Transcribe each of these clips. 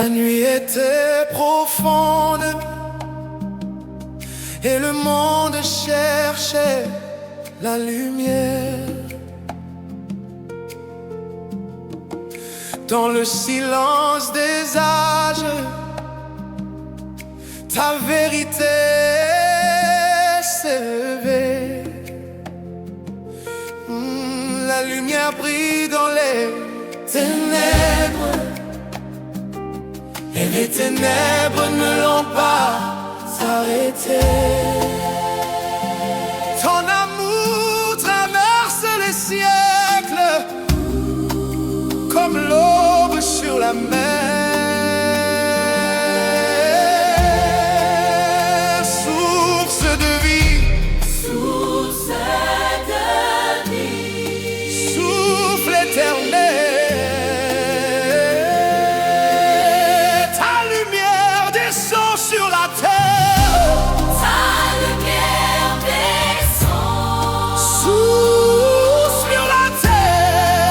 La nuit était profonde et le monde cherchait la lumière. Dans le silence des âges, ta vérité s'est levée. La lumière brille dans les ténèbres, et les ténèbres ne l'ont pas arrêté. Ton amour traverse les siècles comme l'aube sur la mer. Source de vie, Source de vie, souffle éternel. Ta lumière descend sur la terre. ta lumière descend Sur la terre,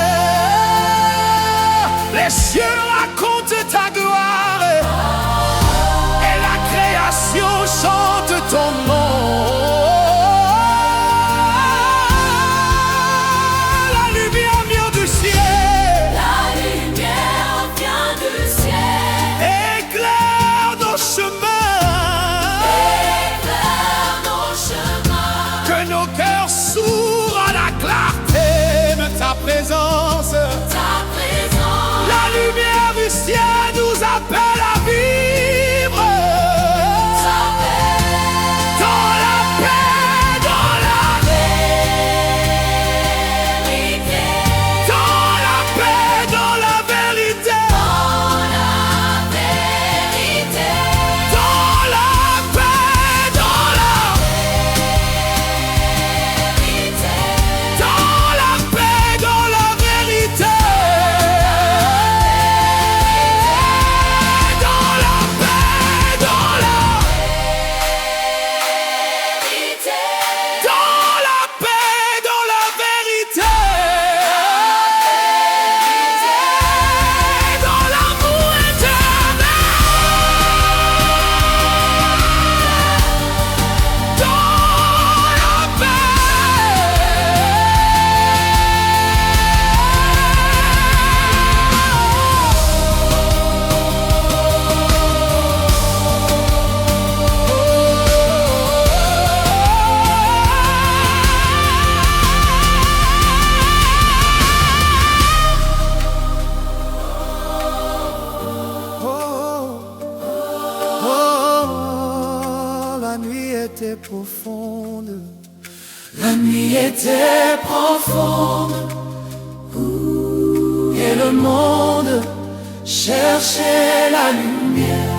les cieux racontent ta gloire et la création chante ton nom. La lumière vient du ciel, La lumière vient du ciel, éclaire nos chemins, éclaire nos chemins. que nos cœurs s'ouvrent à la clarté de ta présence. Ta présence, La lumière du ciel nous appelle à vivre dans la paix, dans la vérité, dans la paix, dans la vérité, dans la vérité, dans la paix, dans la vérité, dans la paix, dans la vérité, dans la paix, dans la vérité. dans la paix, dans la vérité, dans l'amour éternel, dans la La nuit était profonde. La nuit était profonde et le monde cherchait la lumière.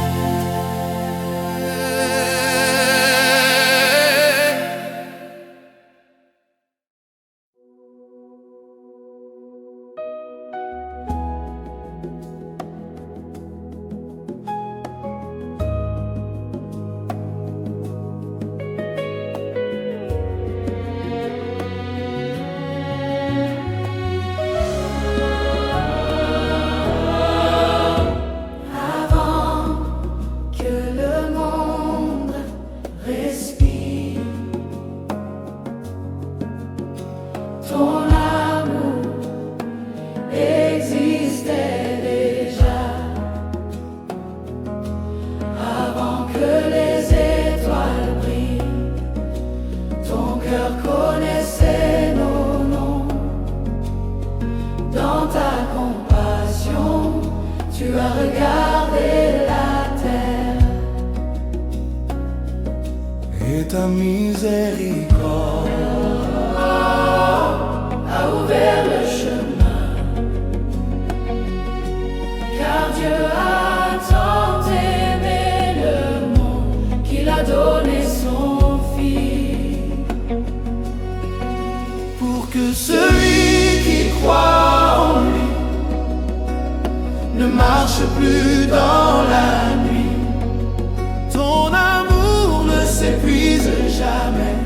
Avant que le monde respire, ton amour existait déjà. Avant que les étoiles brillent, ton cœur connaissait nos noms. Dans ta compassion, tu as regardé la terre. Et ta miséricorde A ouvert le chemin, car Dieu a tant aimé le monde qu'il a donné son Fils, pour que celui qui croit en lui ne marche plus dans la nuit. Ton amour ne s'épuise jamais,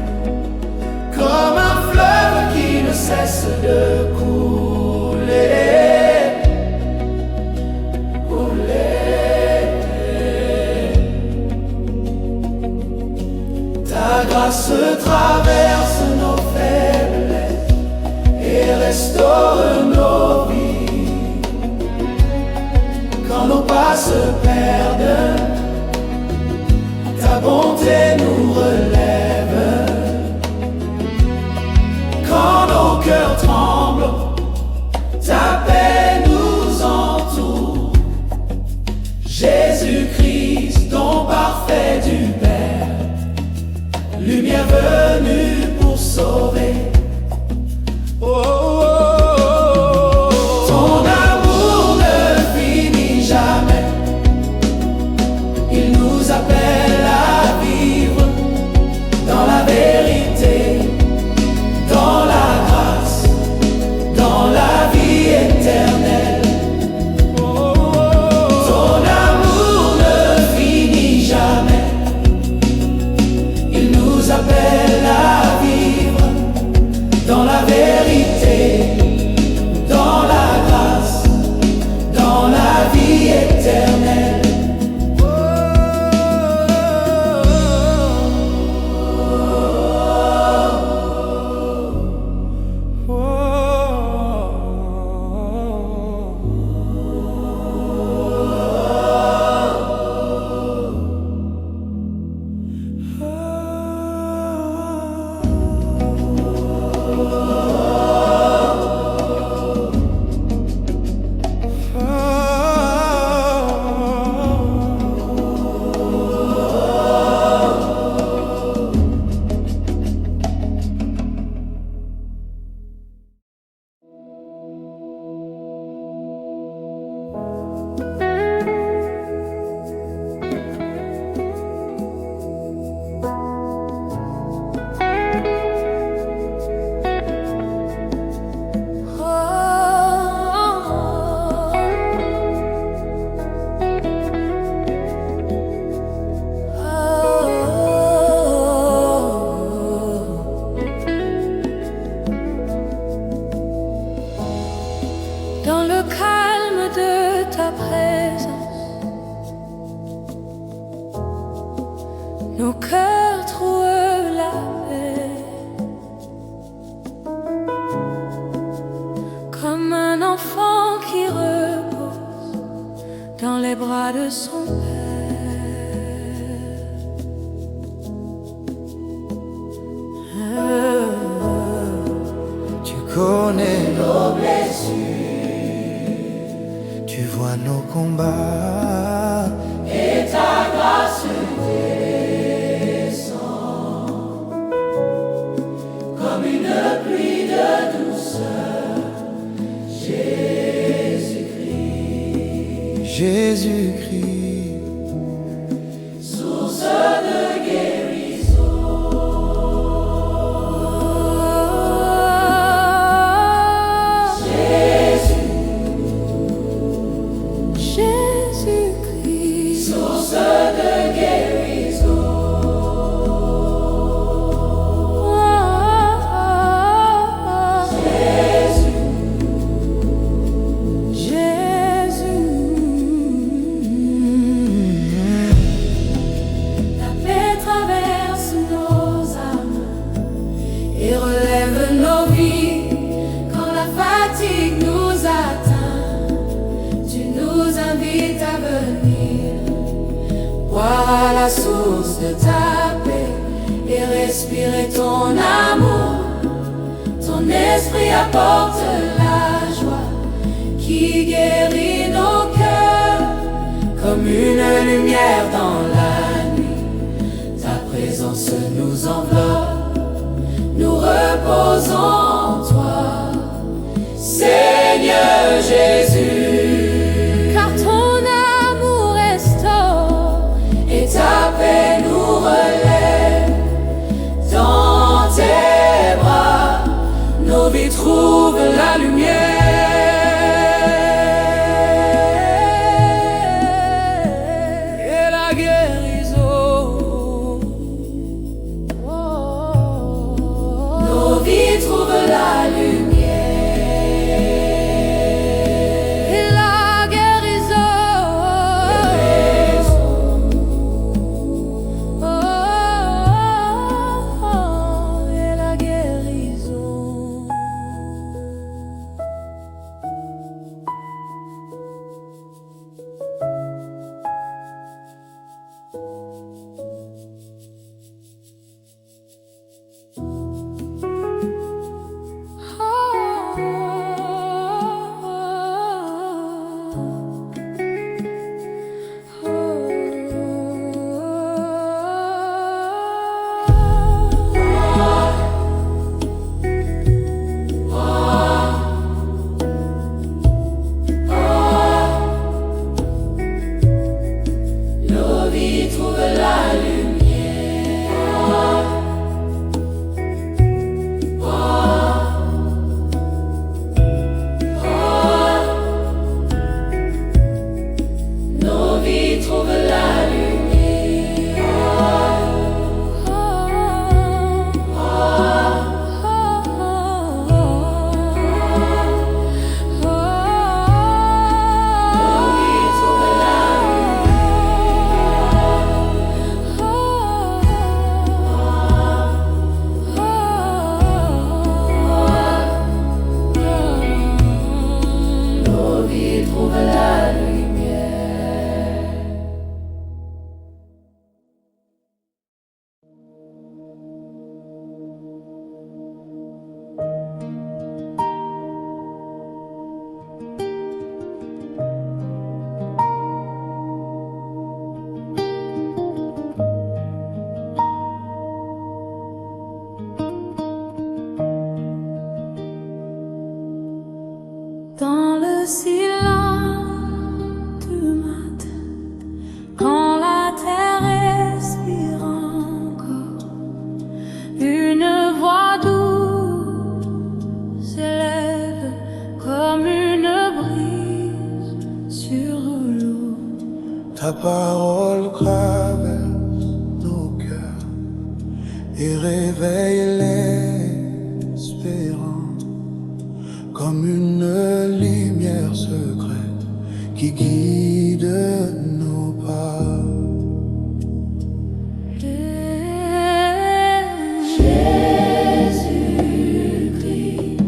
comme un fleuve qui ne cesse de couler. traverse nos faiblesses et restaure nos vies. Quand nos pas se perdent, ta bonté nous relève. Quand nos cœurs tremblent, ta paix nous entoure. Jésus-Christ, don parfait du Père, lumière venue pour sauver. Oh, oh, oh, oh. Ton amour ne finit jamais. Il nous appelle à vivre dans la vérité, dans la grâce, dans la vie éternelle. Oh, oh, oh. Ton amour ne finit jamais. Il nous appelle à vivre dans la vérité, dans la grâce, dans la vie éternelle. Dans le calme de ta présence, nos cœurs trouvent la paix. Comme un enfant qui repose dans les bras de son père. Tu connais nos blessures, tu vois nos combats, et ta grâce descend comme une pluie de douceur. Jésus-Christ, Jésus-Christ, source de guérison. Jésus-Christ, Source de guérison. Jésus, ta paix traverse nos âmes et relève nos vies. Quand la fatigue nous atteint, tu nous invites à venir boire à la source de ta paix et respirer ton amour. Ton esprit apporte la joie qui guérit nos cœurs comme une lumière dans la nuit. Ta présence nous enveloppe, nous reposons en toi, Seigneur Jésus. Car ton amour restaure et ta paix nous relève. Dans tes bras, nos vies trouvent la lumière. Et la guérison. Nos vies trouvent la lumière. vies trouvent la lumière. Nos vies trouvent la lumière. Nos vies trouvent la lumière. Dans le silence du matin, quand la terre respire encore, une voix douce s'élève comme une brise sur l'eau. Ta parole traverse nos cœurs et réveille l'espérance comme une lumière secrète qui guide nos pas. Jésus-Christ,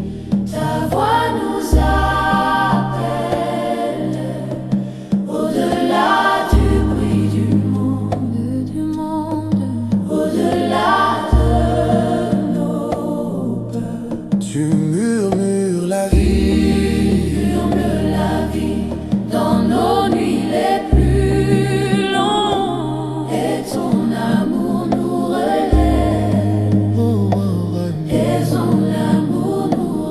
ta voix nous appelle au-delà du bruit du monde, au-delà de nos peurs. Tu murmures la vie, Dans nos nuits les plus longues, et ton amour nous relève, et ton amour nous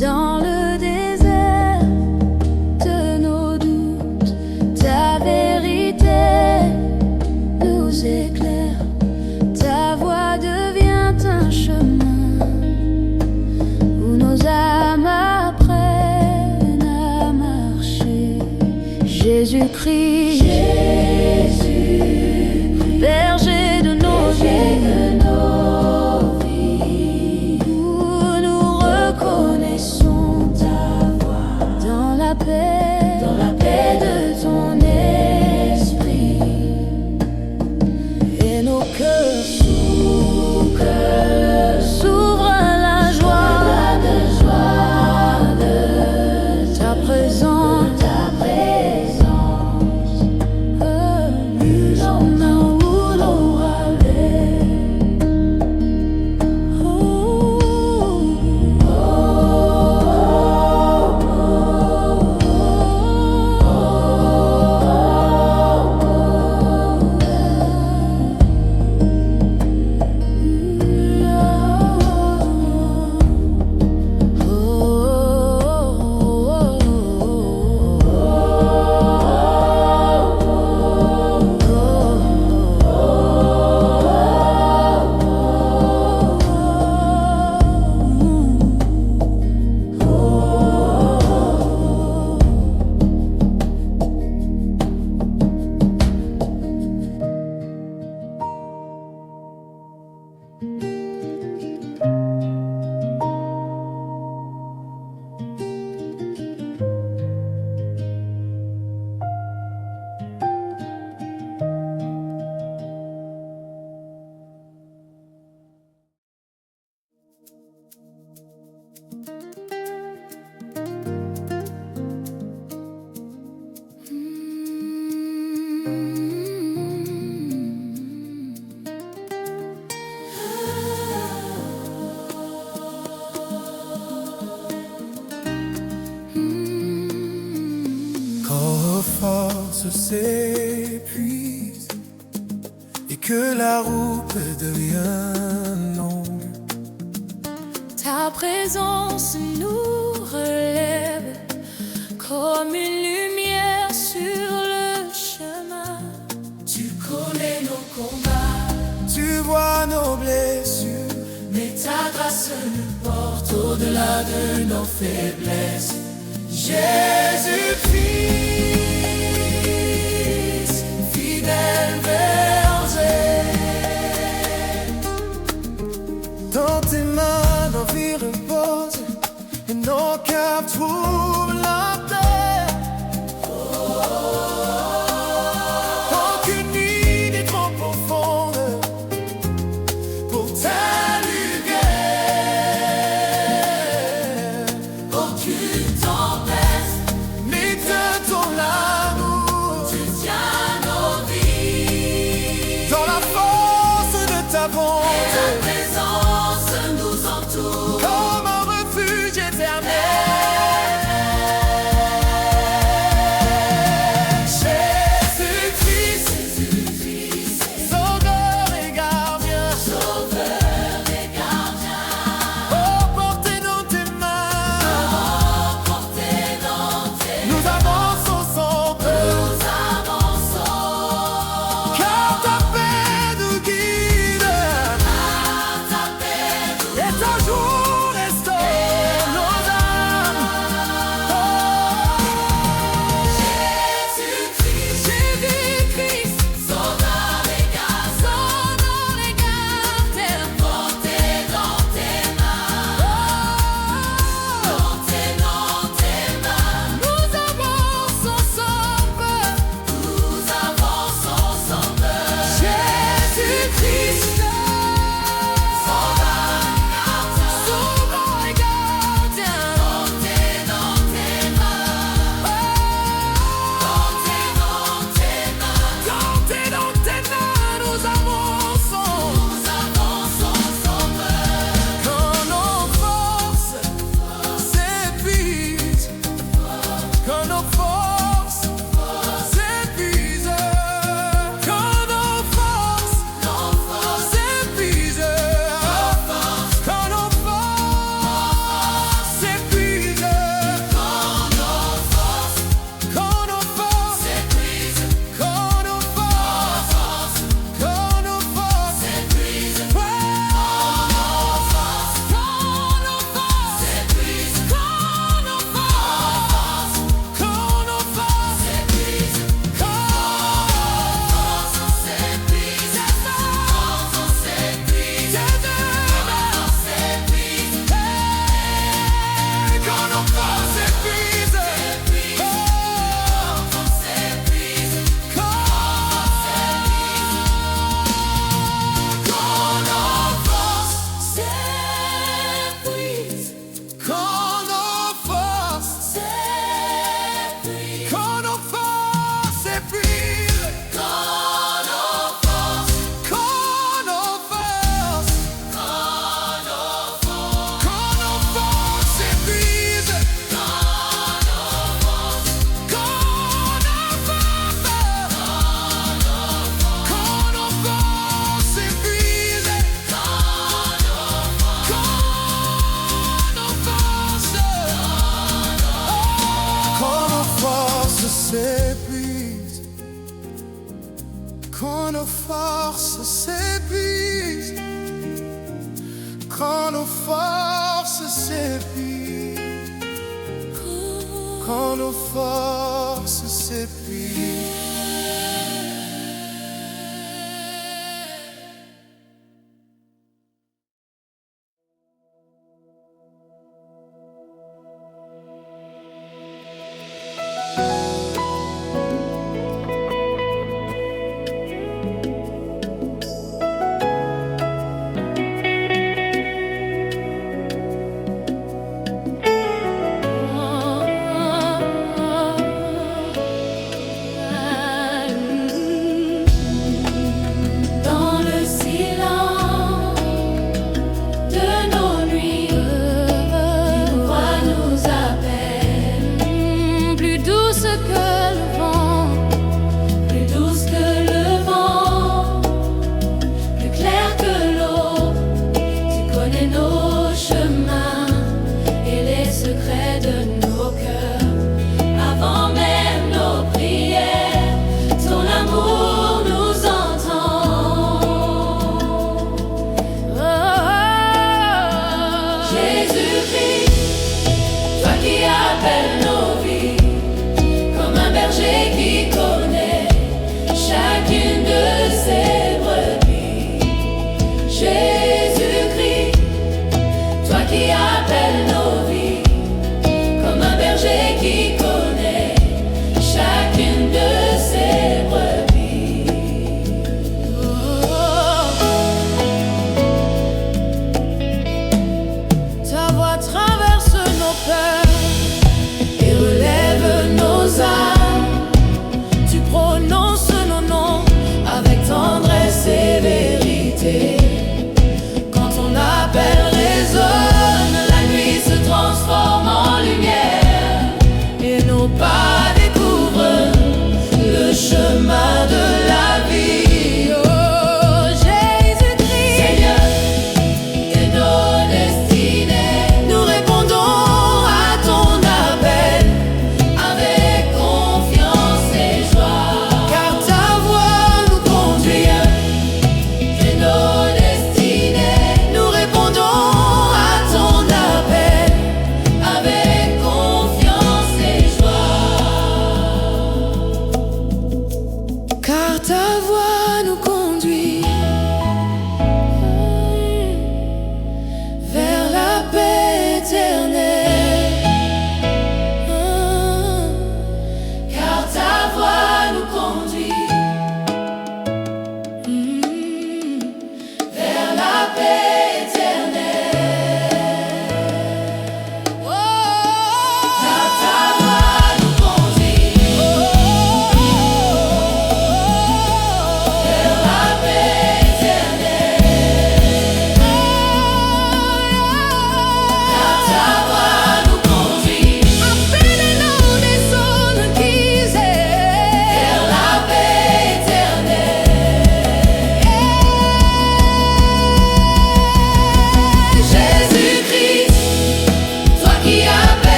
Dans le désert de nos doutes, ta vérité nous éclaire. Ta voix devient un chemin où nos âmes apprennent à marcher. Jésus-Christ, berger de nos vies, où nous reconnaissons ta voix dans la paix de ton esprit, et nos cœurs s'ouvrent à la joie de ta présence. s'épuise et que la route devient longue, ta présence nous relève comme une lumière sur le chemin. tu connais nos combats, tu vois nos blessures, mais ta grâce nous porte au-delà de nos faiblesses. Jésus-Christ, fidèle berger, dans tes mains nos vies reposent et nos cœurs trouvent la paix. Aucune nuit n'est trop profonde pour ta lumière, aucune tempête n'éteint ton amour. Tu tiens nos vies dans la force de ta bonté. Et ta présence nous entoure comme un refuge éternel. Quand nos forces s'épuisent, quand nos forces s'épuisent, quand nos forces s'épuisent.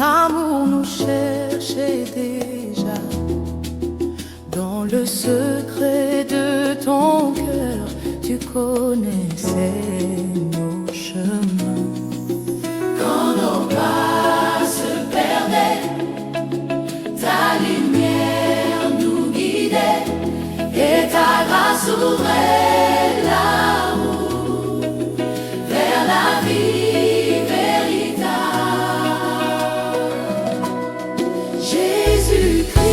amour nous cherchait déjà. Dans le secret de ton cœur, tu connaissais nos chemins. Quand nos pas se perdaient, ta lumière nous guidait et ta grâce ouvrait la route vers la vie véritable. Jésus-Christ,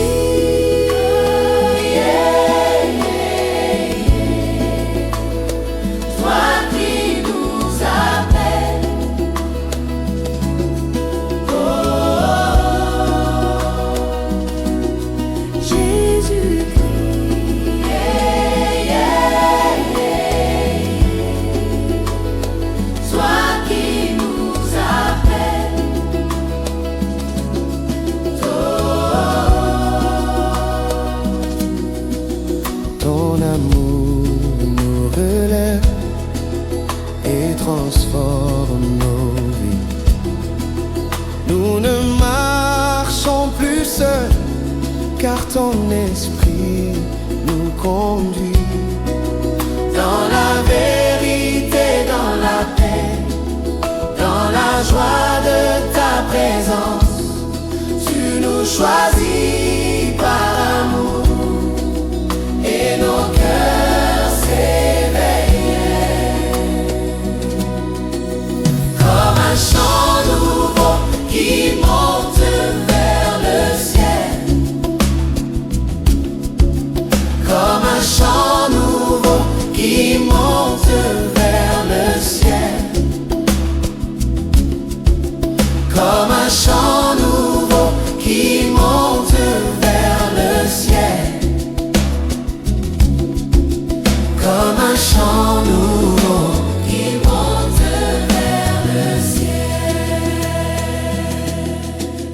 toi qui nous appelles, ton amour nous relève et transforme nos vies. Nous ne marchons plus seuls, car ton esprit nous conduit dans la vérité, dans la paix, dans la joie de ta présence. Tu nous choisis par amour et nos cœurs s'éveillent comme un chant nouveau qui monte vers le ciel, comme un chant nouveau qui monte vers le ciel, comme un chant nouveau qui monte vers le ciel, comme un chant nouveau qui monte vers le ciel.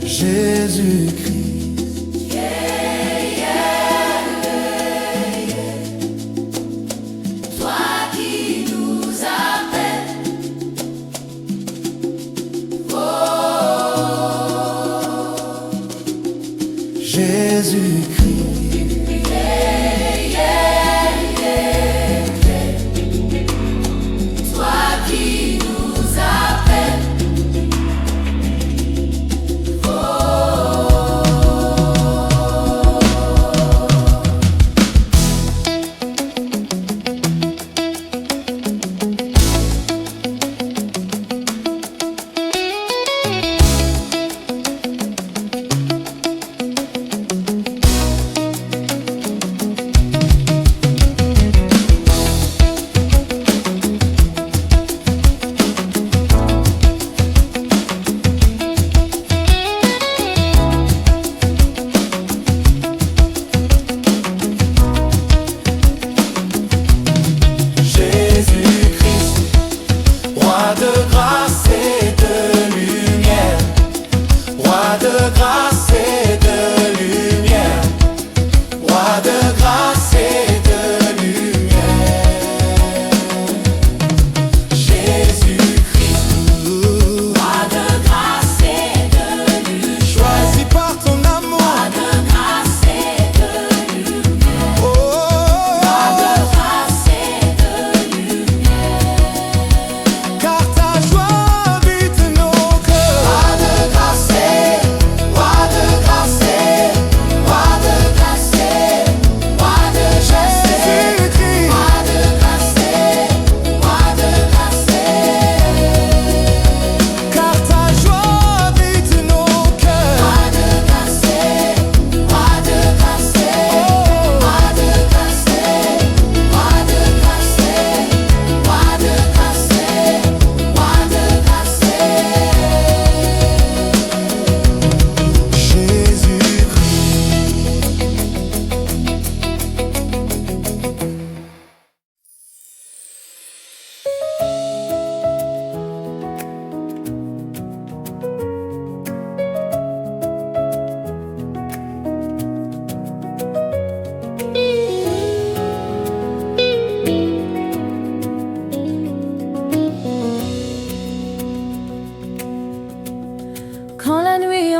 Jésus-Christ. Toi qui nous appelles, Jésus-Christ. toi qui nous appelles.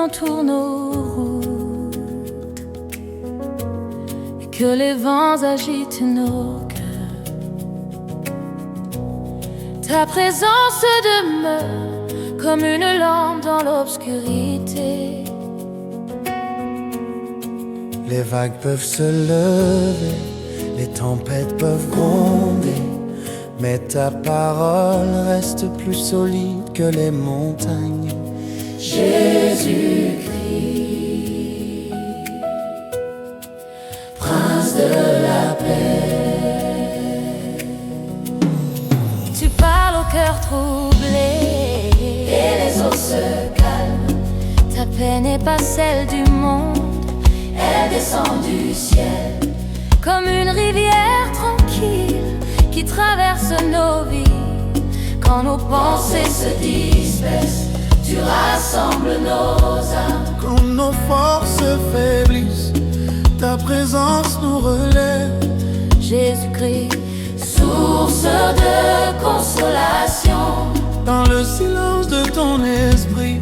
entourent nos routes et que les vents agitent nos cœurs. Ta présence demeure comme une lampe dans l'obscurité. Les vagues peuvent se lever, les tempêtes peuvent gronder, mais ta parole reste plus solide que les montagnes. Jésus-Christ, Prince de la paix. Tu parles au cœur troublé et les eaux se calment. Ta paix n'est pas celle du monde, elle descend du ciel comme une rivière tranquille qui traverse nos vies. Quand nos pensées se dispersent, tu rassembles nos âmes. Quand nos forces faiblissent, ta présence nous relève. Jésus-Christ, source de consolation. Dans le silence de ton esprit,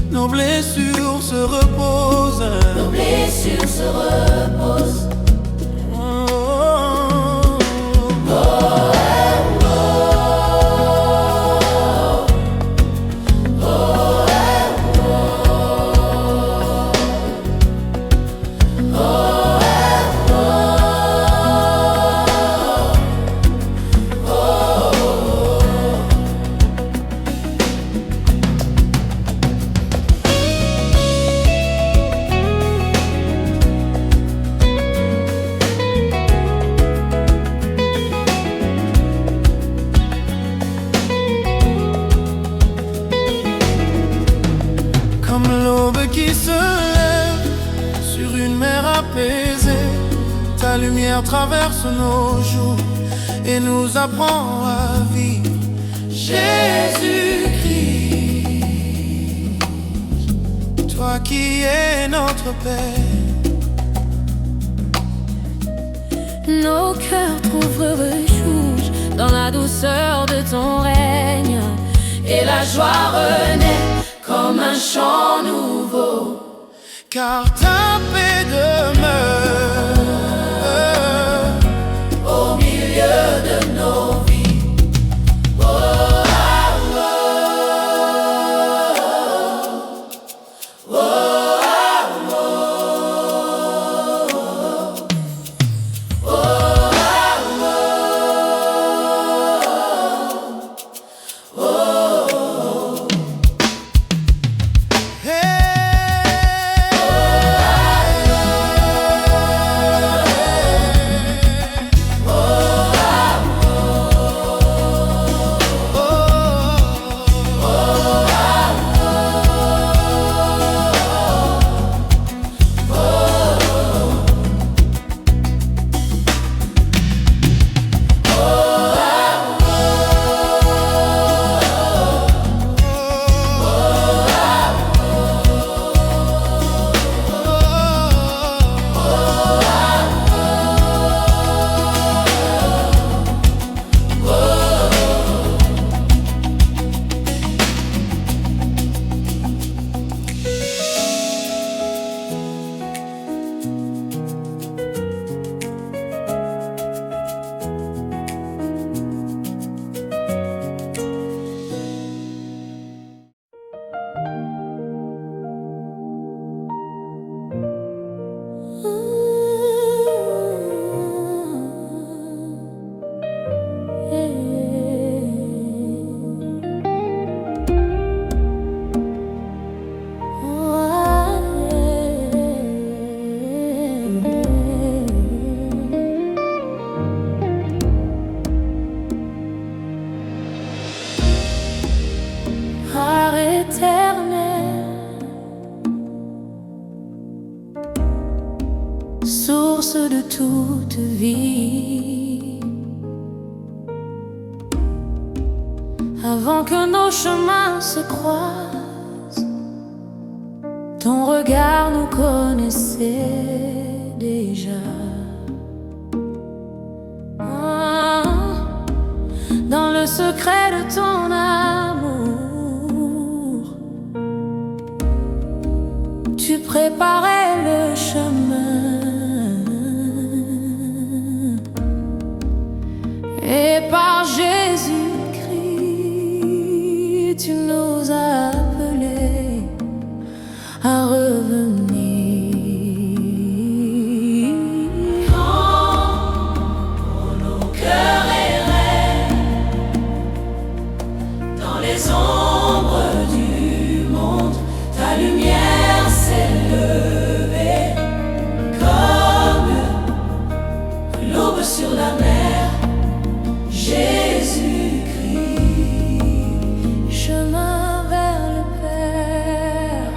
nos blessures se reposent. Nos blessures se reposent. Qui se lève sur une mer apaisée, ta lumière traverse nos jours et nous apprend à vivre. Jésus-Christ, toi qui es notre paix. Nos cœurs trouvent refuge dans la douceur de ton règne, et la joie renaît comme un chant nouveau. Car ta paix demeure au milieu de nos vies. Oh, ah, oh, oh, oh, ah, oh, oh, ah, oh, oh. Source de toute vie. Avant que nos chemins se croisent, ton regard nous connaissait déjà. Dans le secret de ton amour, préparer le chemin. Et par Jésus-Christ, tu nous as appelés à revenir. Quand nos cœurs erraient dans les ombres du monde, ta lumière s'est levée comme l'aube sur la mer. Jésus-Christ, Chemin vers le Père.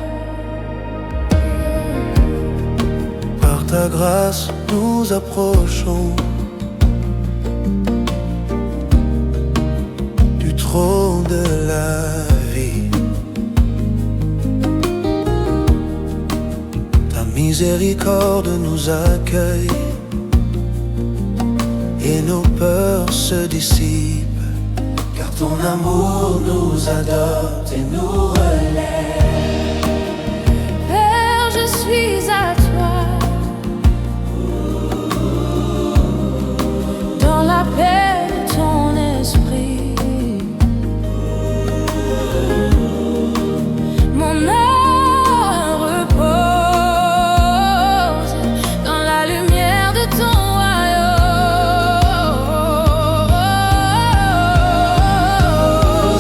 Par ta grâce, nous approchons du trône de la vie. Ta miséricorde nous accueille et nos peurs se dissipent, car ton amour nous adopte et nous relève. Père, je suis à toi. Dans la paix de ton esprit, mon âme repose dans la lumière de ton royaume.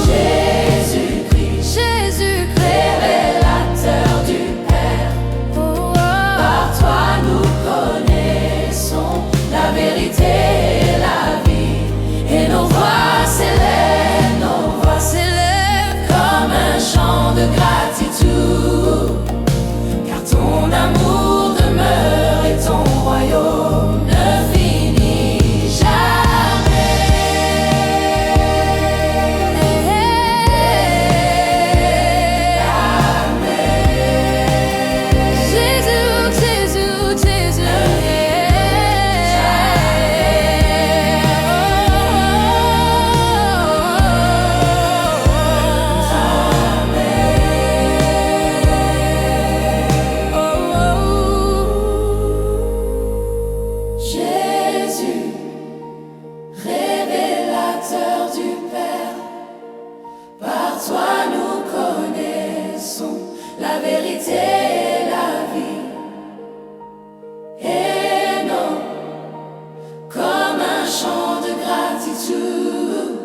Jésus-Christ, révélateur du Père. Par toi nous connaissons la vérité et la vie. Et nos voix s'élèvent comme un chant de gratitude. Car ton amour demeure et ton royaume ne finit jamais. Jésus. Jésus, révélateur du Père, par toi nous connaissons la vérité et la vie. Et non, comme un chant de gratitude,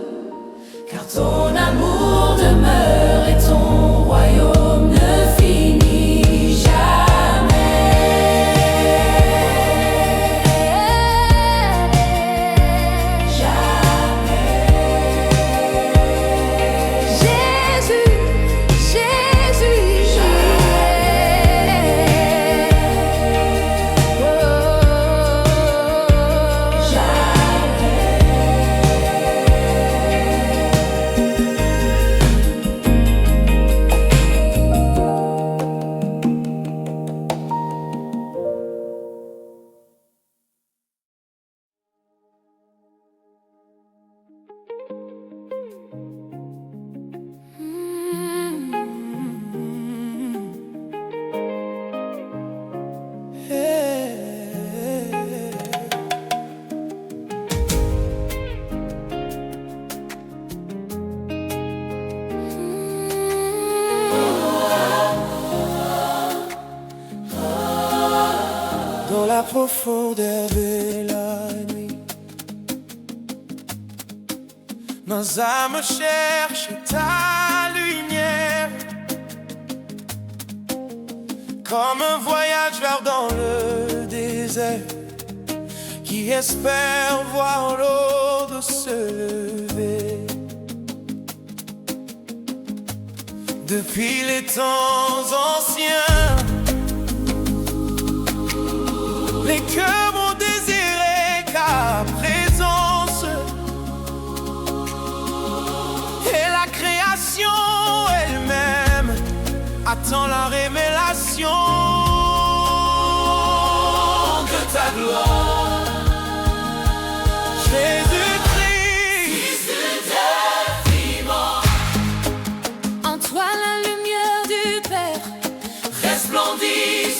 car ton amour demeure et ton royaume ne finit jamais. Dans la profondeur de la nuit, nos âmes cherchent ta lumière, comme un voyageur dans le désert qui espère voir l'aube se lever. Depuis les temps anciens, les cœurs ont désiré ta présence, et la création elle-même attend la révélation de ta gloire. Jésus-Christ, Fils de Dieu vivant, En toi la lumière du Père resplendit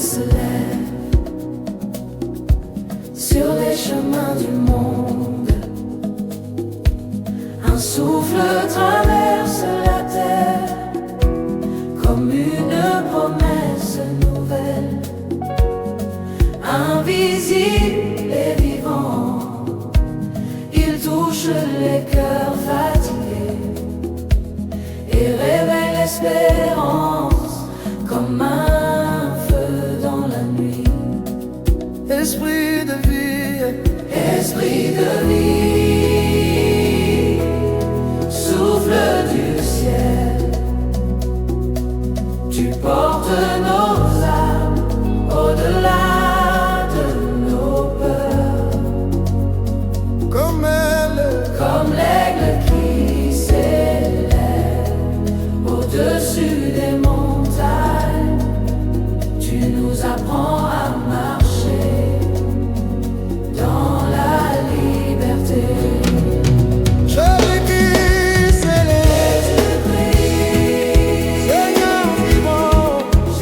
se lève sur les chemins du monde. Un souffle traverse la terre comme une promesse nouvelle, invisible et vivant. Il touche les cœurs fatigués et réveille l'espérance comme un feu dans la nuit. Esprit de vie, Esprit de vie, souffle du ciel, tu portes nos âmes au-delà de nos peurs, comme comme l'aigle qui s'élève au-dessus des montagnes. Tu nous apprends à marcher dans la liberté. Jésus-Christ, c'est Jésus-Christ, Seigneur vivant,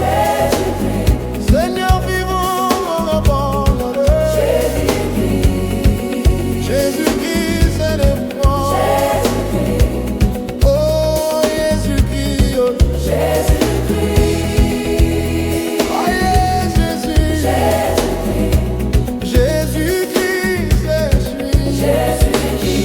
Jésus-Christ, Seigneur vivant, mon abandonné. Jésus-Christ, Jésus-Christ, c'est le point. Jésus-Christ, Oh, Jésus-Christ, oh, Jésus-Christ, oh, yeah, Jésus. Jésus-Christ, Jésus-Christ, c'est celui.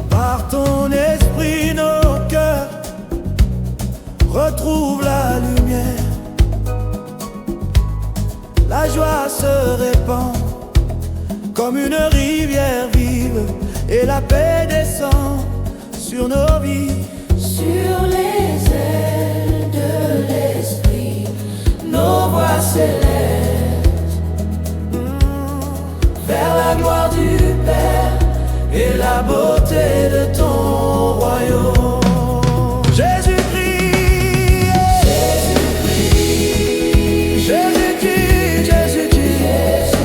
Par ton esprit, nos cœurs retrouvent la lumière. La joie se répand comme une rivière vive et la paix descend sur nos vies. Sur les ailes de l'esprit, nos voix s'élèvent vers la gloire du Père et la beauté de ton royaume. Jésus-Christ, Jésus-Christ, Jésus-Christ, Jésus-Christ,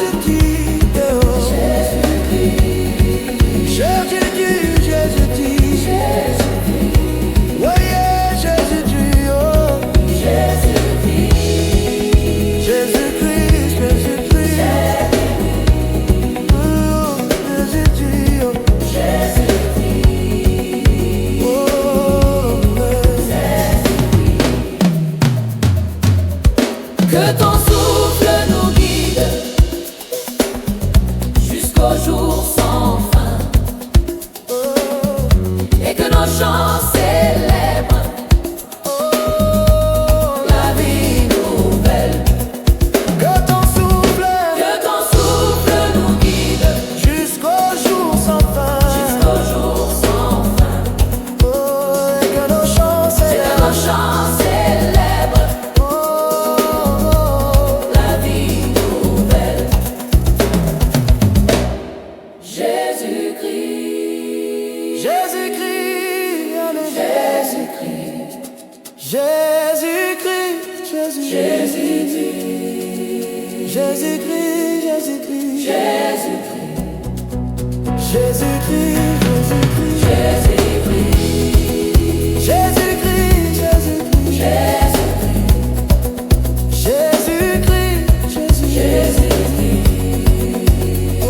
Jésus-Christ, oh. Jésus-Christ, Jésus-Christ, Jésus-Christ, ouais, yeah, Jésus-Christ, oh. Jésus-Christ, Jésus-Christ, Jésus-Christ, oh, Jésus-Christ, oh. Jésus-Christ, Oh, ouais. que ton souffle nous guide jusqu'au jour sans fin, et que nos chants célèbrent la vie nouvelle. Que ton souffle Que ton souffle nous guide jusqu'au jour sans fin. jusqu'au jour sans fin, Oh, et que nos chants et que s'élèvent. nos chants célèbrent Oh, oh, la vie nouvelle. Jésus-Christ, Jésus-Christ, allez. Jésus-Christ, Jésus-Christ, Jésus. Jésus-Christ, Jésus-Christ, Jésus-Christ. Jésus-Christ, Jésus-Christ, Jésus-Christ. Jésus-Christ, Jésus-Christ, Jésus-Christ. Jésus-Christ, Jésus-Christ. Jésus-Christ, Oh.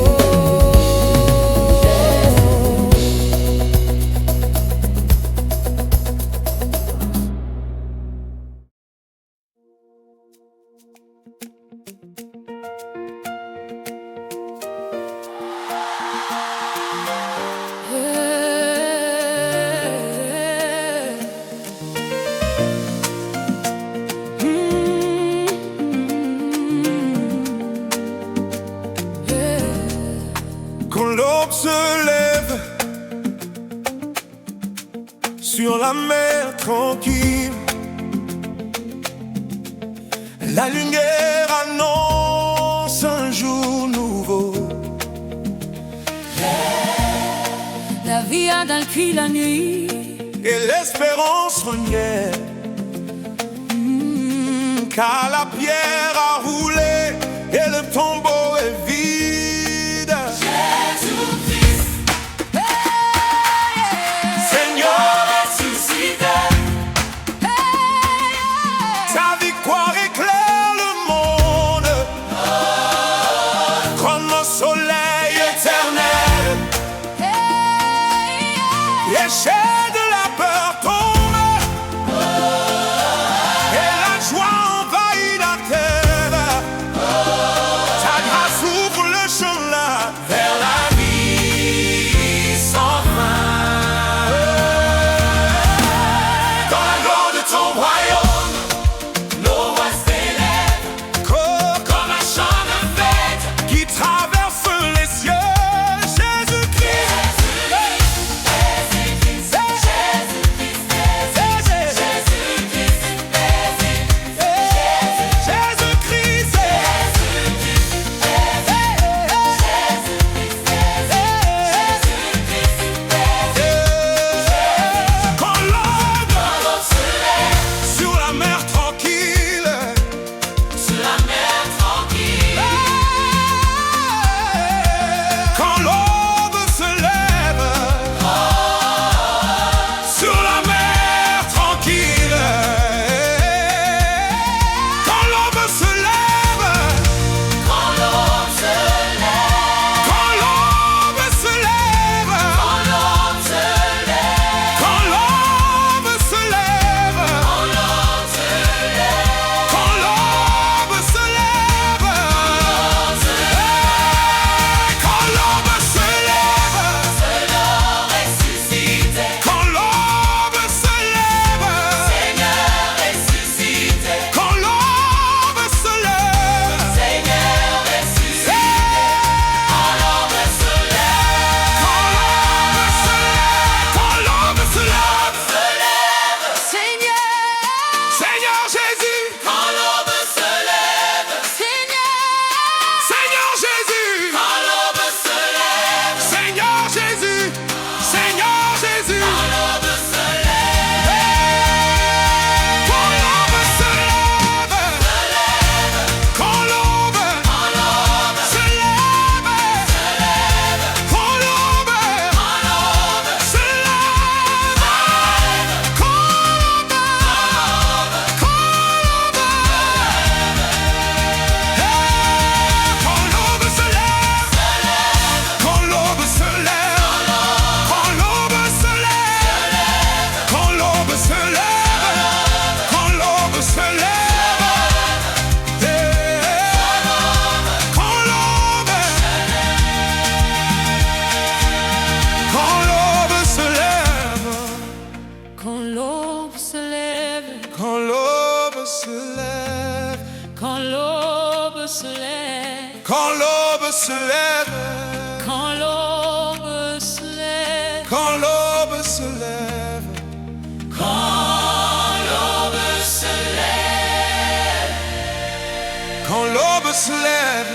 Quand l'aube se lève sur la mer tranquille, la lumière annonce un jour nouveau. la vie a d'un cri la nuit, Et l'espérance renière, car la pierre a roulé et le tombeau est vide. Jésus-Christ, soleil éternel. L'échelle de la peur tombe, et la joie envahit la terre. Ta grâce ouvre le chemin vers la vie sans fin. Dans la gloire de ton royaume, nos voix s'élèvent comme un chant de fête qui traverse les cieux. Quand l'aube se lève, quand l'aube se lève, quand l'aube se lève, quand l'aube se lève, quand l'aube se lève, quand l'aube se lève, quand l'aube se lève.